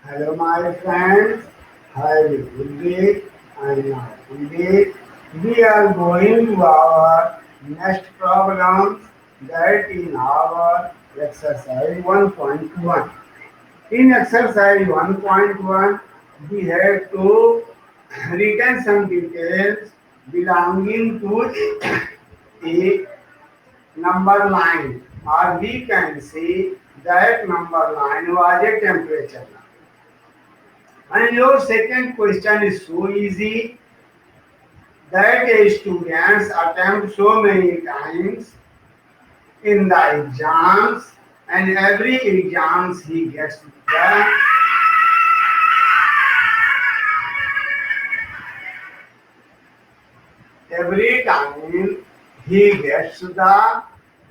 Hello, my friends. Hi, good day. And now today we are going to our next problem, that in our exercise 1.1. In exercise 1.1, we have to written some details belonging to a number line, or we can say that number line was a temperature line. And your second question is so easy that a students attempt so many times in the exams, and every exams he gets the every time he gets the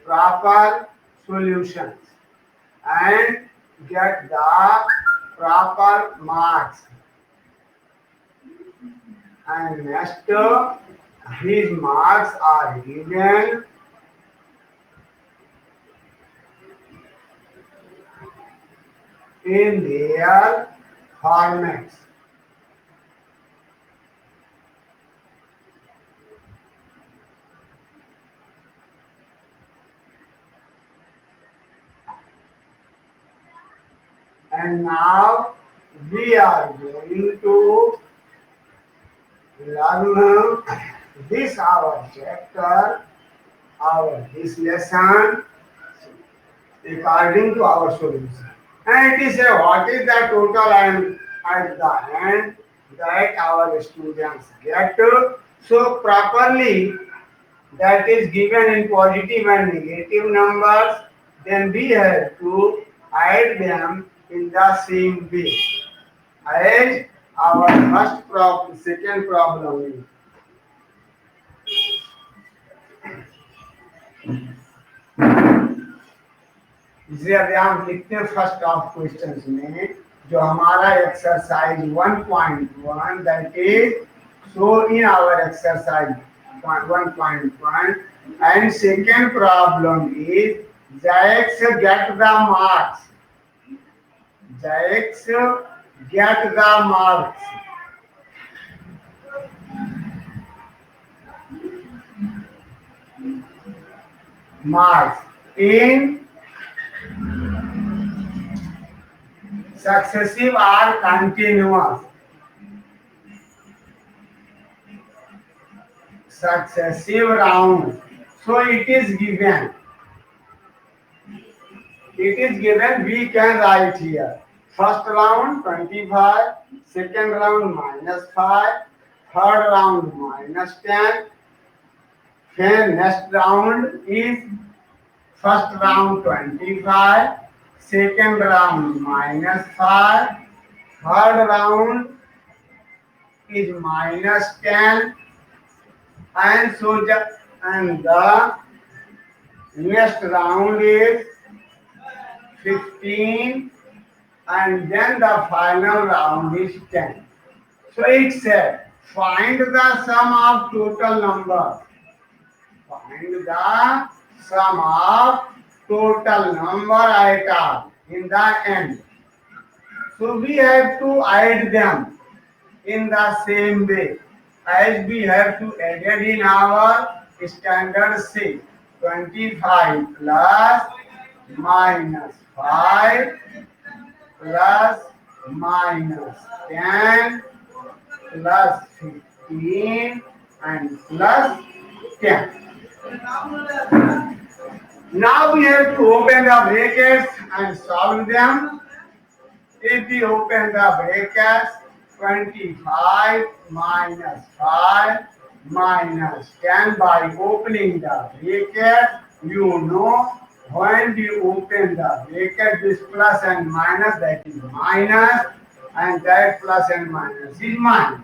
proper solutions and get the proper marks. And next, his marks are given in their formats. And now we are going to learn this our chapter, our this lesson according to our solution. And it is a what is the total and at the end that our students get. So properly that is given in positive and negative numbers, then we have to add them in the same way as our first problem, second problem is. इसे अभी हम लिखते हैं first of questions में जो हमारा exercise 1.1 that is so in our exercise 1.1 and second problem is Jax get the marks. Jax get the marks. Marks in successive or continuous. Successive rounds. So it is given. It is given. We can write here. First round 25, second round -5, third round -10. Then next round is first round 25, second round -5, third round is -10, and so and the next round is 15, and then the final round is 10. So it said find the sum of total numbers. Find the sum of total number items in the end. So we have to add them in the same way as we have to add it in our standard C. 25 plus -5 plus -10 plus 15 and plus 10. Now we have to open the brackets and solve them. If we open the brackets, 25 -5 -10 by opening the bracket, you know when we open the bracket, this plus and minus, that is minus, and that plus and minus is minus.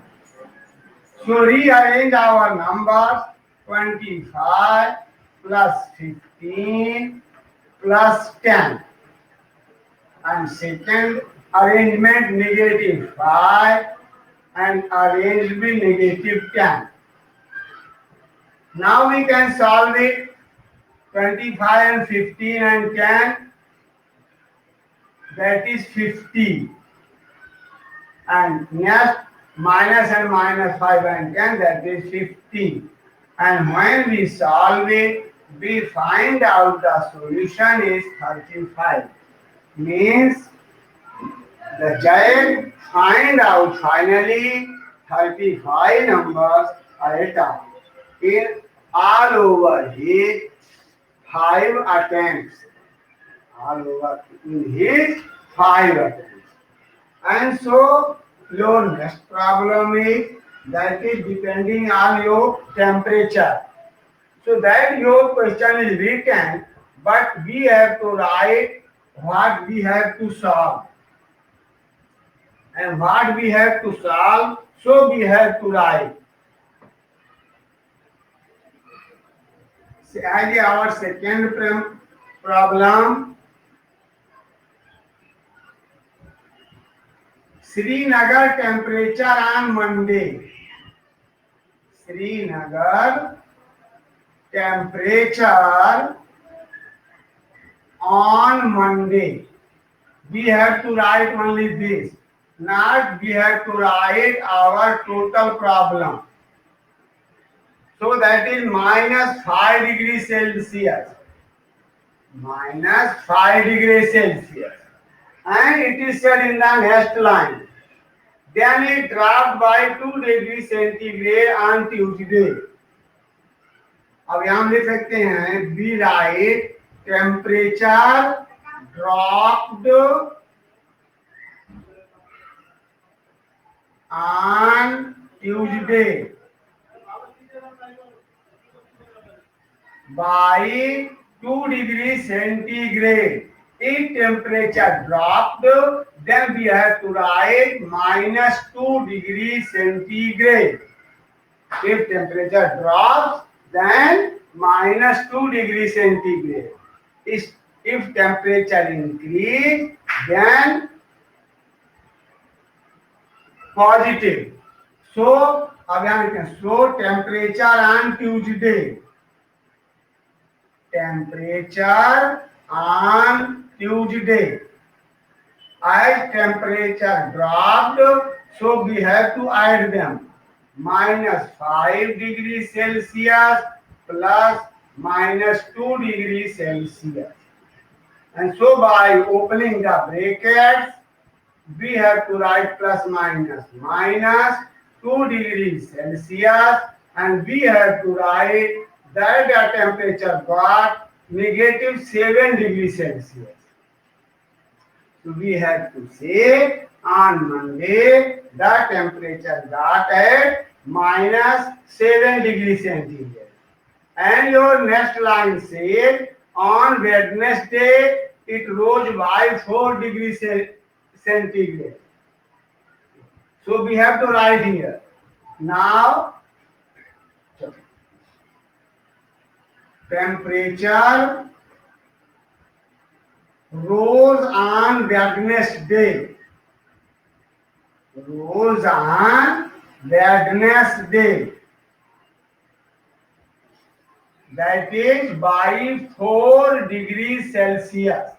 So rearrange our numbers. 25 plus 15 plus 10, and second arrangement -5 and arranged with -10. Now we can solve it. 25 and 15 and 10, that is 50. and next minus and minus 5 and 10, that is 15. And when we solve it, we find out the solution is 35. Means the child find out finally 35 numbers at a time in all over his 5 attempts. All over in his 5 attempts. And so your next problem is that is depending on your temperature. So that your question is written, but we have to write what we have to solve. And what we have to solve, so we have to write. So as our second problem, Srinagar temperature on Monday. Srinagar temperature on Monday. We have to write only this. Not we have to write our total problem. So that is minus 5 degrees Celsius. Minus 5 degrees Celsius. And it is said in the next line. Then it dropped by 2 degrees centigrade on Tuesday. अब यहाँ हम लिख सकते हैं we write temperature dropped on Tuesday by 2 degrees centigrade. If temperature dropped, then we have to write minus 2 degrees centigrade. If temperature drops, then minus 2 degrees centigrade. If temperature increase, then positive. So, अब यहाँ लिखते हैं so temperature on Tuesday. Temperature on Tuesday. As temperature dropped, so we have to add them. Minus 5 degrees Celsius plus minus 2 degrees Celsius. And so by opening the brackets, we have to write plus minus. Minus 2 degrees Celsius, and we have to write that the temperature got negative 7 degrees Celsius. So we have to say on Monday the temperature got at minus 7 degrees centigrade. And your next line says on Wednesday it rose by 4 degrees centigrade. So we have to write here. Now temperature rose on Wednesday. Rose on Wednesday. That is by 4 degrees Celsius.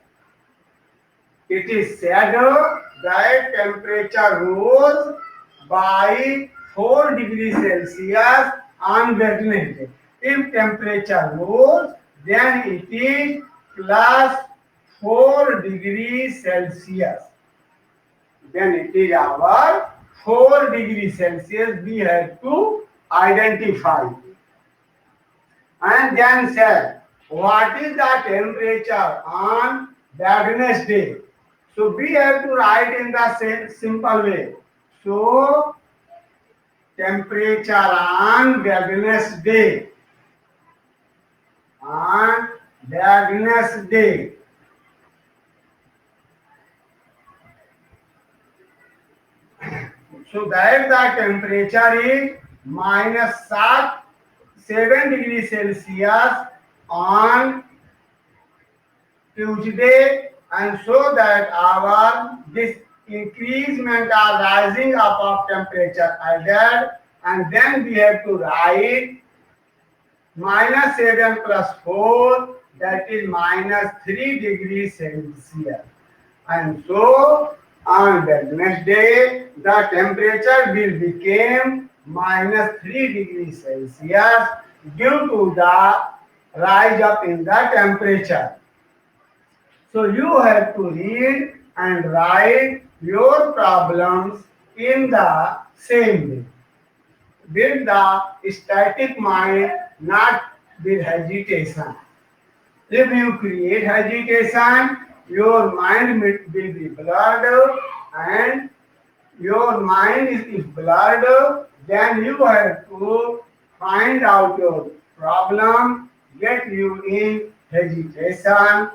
It is said that temperature rose by 4 degrees Celsius on Wednesday. If temperature rose, then it is plus 4 degrees Celsius. Then it is our 4 degrees Celsius we have to identify. And then said, what is the temperature on Wednesday? So we have to write in the simple way. So temperature on Wednesday. On Wednesday. So that the temperature is minus 7 degrees Celsius on Tuesday, and so that our this increasement or rising up of temperature added, and then we have to write minus 7 plus 4, that is minus 3 degrees Celsius. And so And the next day, the temperature will become -3 degrees Celsius due to the rise up in the temperature. So you have to read and write your problems in the same way, with the static mind, not with hesitation. If you create hesitation, your mind will be blurred, and your mind is blurred, then you have to find out your problem, get you in hesitation.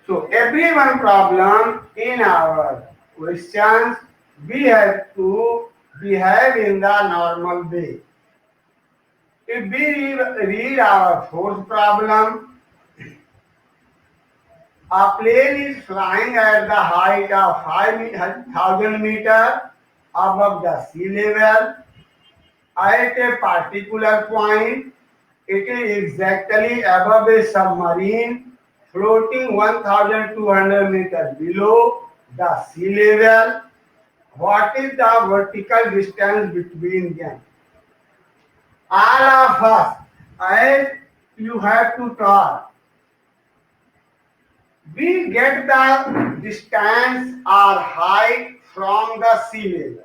So every one problem in our questions, we have to behave in the normal way. If we read our fourth problem, a plane is flying at the height of 5,000 meters above the sea level. At a particular point, it is exactly above a submarine floating 1,200 meters below the sea level. What is the vertical distance between them? All of us, as you have to talk, we get the distance or height from the sea level.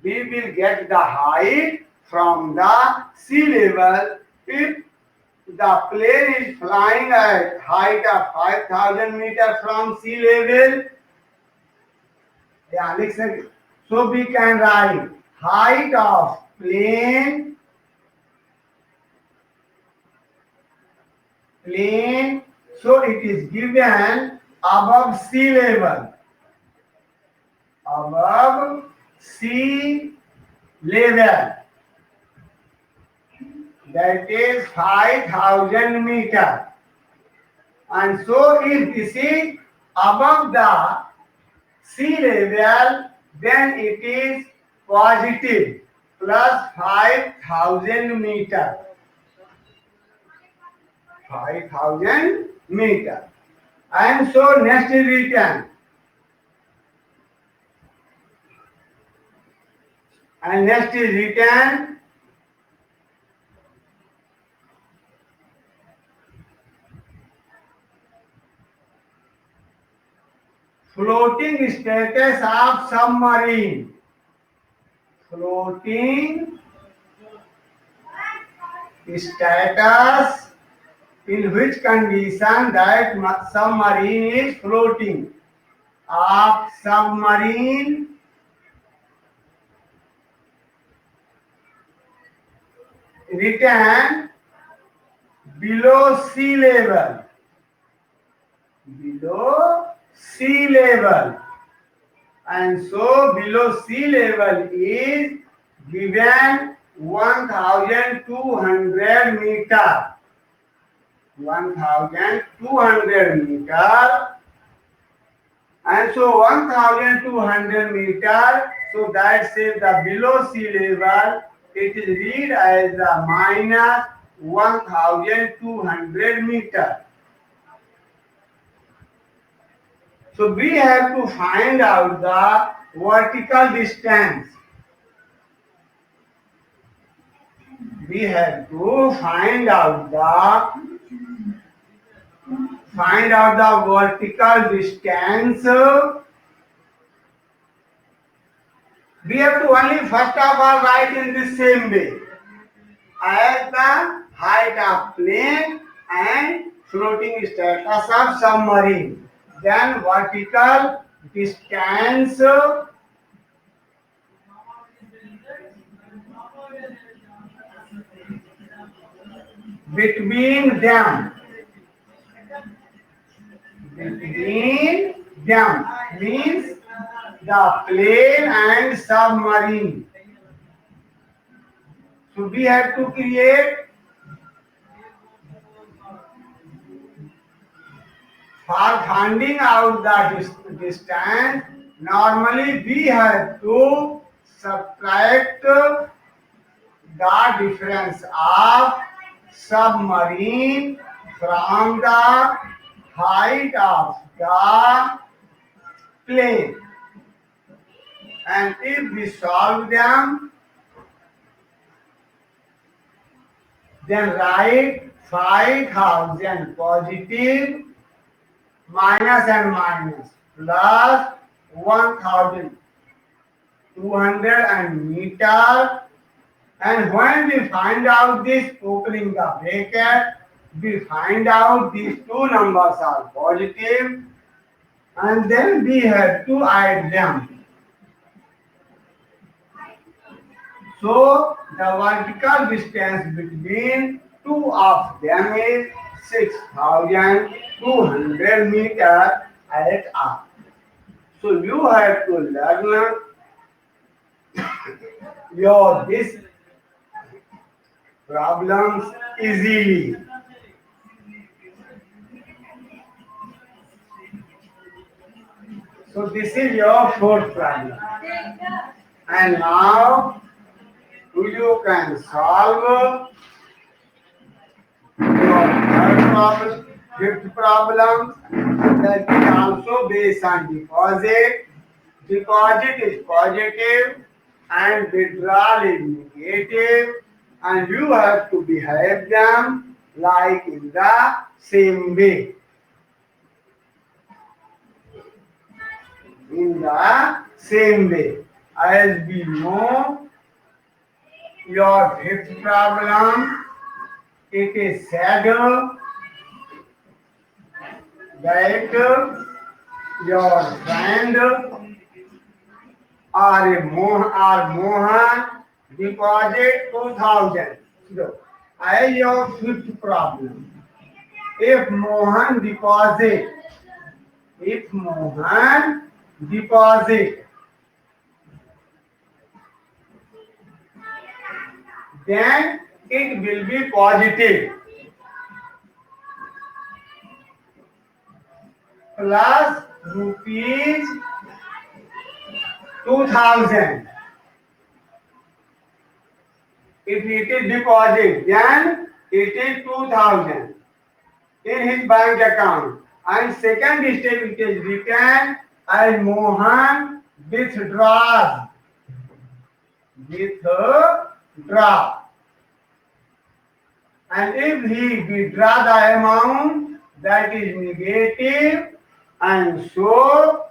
We will get the height from the sea level if the plane is flying at height of 5,000 meters from sea level. Yeah, listen. So we can write height of plane, so it is given above sea level. Above sea level, that is 5,000 meters. And so if this is above the sea level, then it is positive, plus 5,000 meters. 5,000 meters. And so next is written. And next is written floating status of submarine. Floating status, in which condition that submarine is floating. Of submarine written below sea level. Below sea level. And so below sea level is given 1,200 meters. 1,200 meters. And so 1,200 meters, so that says the below sea level, it is read as a minus 1,200 meters. So we have to find out the vertical distance. We have to find out the vertical distance. We have to only first of all write in the same way as the height of plane and floating status of submarine. Then vertical distance between them. Between them means the plane and submarine. So we have to create for finding out the distance. Normally we have to subtract the difference of submarine from the height of the plane. And if we solve them, then write 5,000 positive minus and minus plus 1,200 meter. And when we find out this, opening the bracket, we find out these two numbers are positive, and then we have to add them. So the vertical distance between two of them is 6,200 meters at R. So you have to learn your this problems easily. So this is your fourth problem. And now you can solve your third problem, fifth problem, that is also based on deposit. Deposit is positive and withdrawal is negative, and you have to behave them like in the same way. In the same way. As we know, your fifth problem, it is said that your friend or Mohan deposit 2,000. So, as your fifth problem, if Mohan deposit, then it will be positive plus rupees 2,000. If it is deposit, then it is 2,000 in his bank account. And second step, it is written as Mohan withdraws. And if he withdraw the amount, that is negative, and so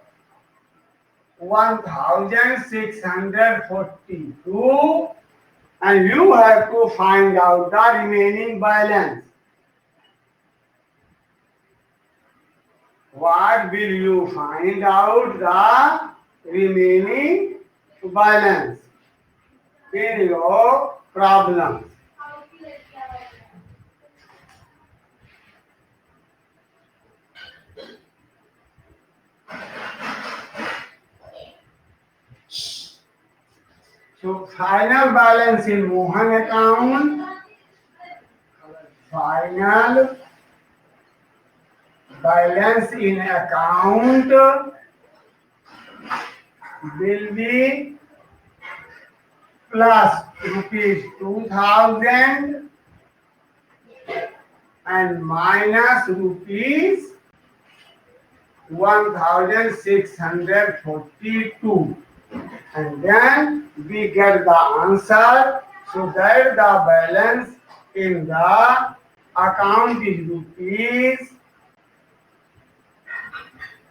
1,642, and you have to find out the remaining balance. What will you find out the remaining balance in your problem? So final balance in Mohan account, final balance in account will be plus rupees 2,000 and minus rupees 1,642. And then we get the answer, so that the balance in the account is rupees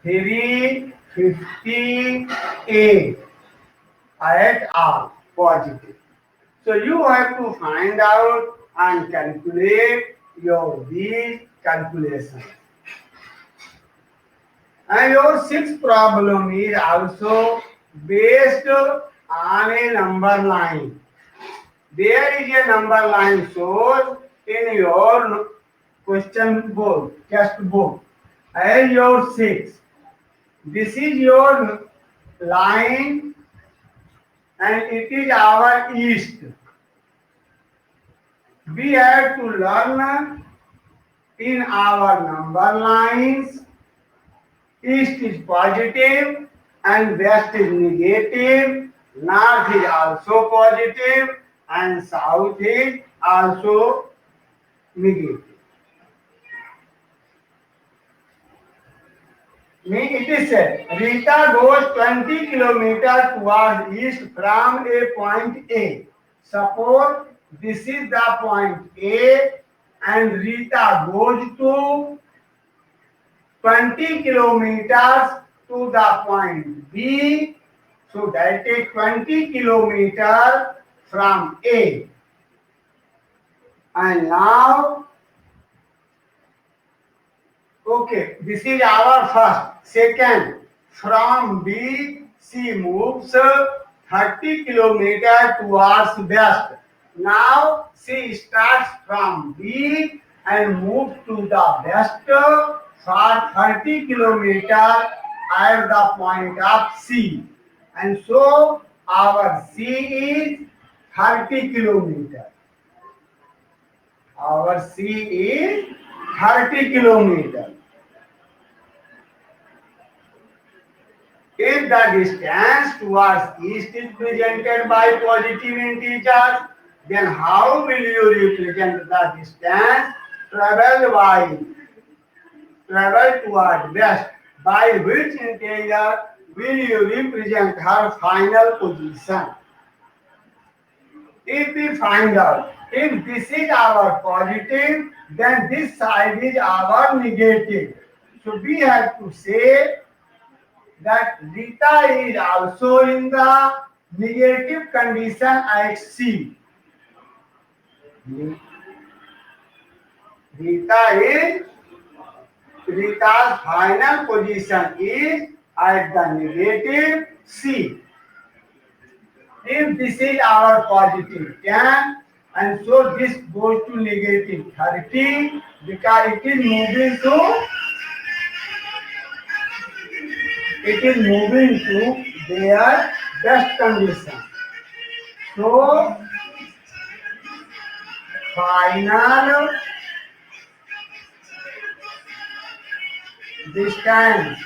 358 at R positive. So you have to find out and calculate your these calculations. And your sixth problem is also based on a number line. There is a number line shown in your question book, test book, as your 6. This is your line and it is our east. We have to learn in our number lines, east is positive and west is negative, north is also positive and south is also negative. It is said Rita goes 20 kilometers towards east from a point A. Suppose this is the point A and Rita goes to 20 kilometers to the point B. So that is 20 kilometers from A. And now, okay, this is our first. Second, from B, she moves 30 kilometers towards west. Now, she starts from B and moves to the west for 30 kilometers at the point of C. And so, our C is 30 kilometers. Our C is 30 kilometers. If the distance towards east is presented by positive integers, then how will you represent the distance traveled toward west? By which integer will you represent her final position? If we find out, if this is our positive, then this side is our negative. So we have to say that Rita is also in the negative condition at C. Rita's final position is at the negative C. If this is our positive 10, and so this goes to negative 30 because it is moving to their best condition. So final distance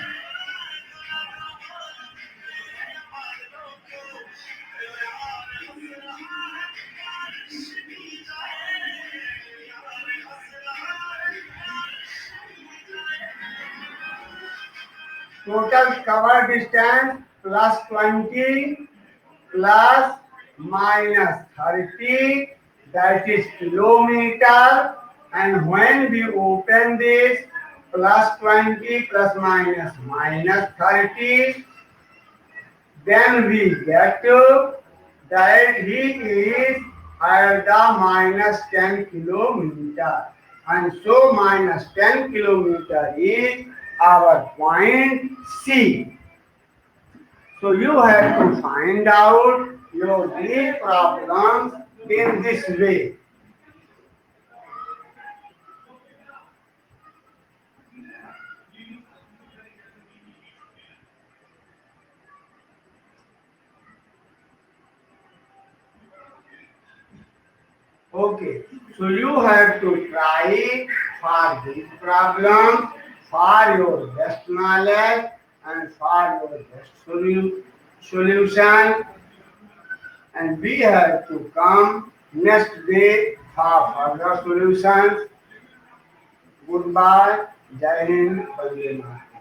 total cover distance plus 20 plus minus 30, that is kilometer, and when we open this plus 20 plus minus 30, then we get that he is at the minus 10 kilometer, and so minus 10 kilometer is our point C. So you have to find out your these problems in this way. Okay, so you have to try for these problems for your best knowledge and for your best solution, and we have to come next day for further solutions. Goodbye. Jai Hind. Vande Mataram.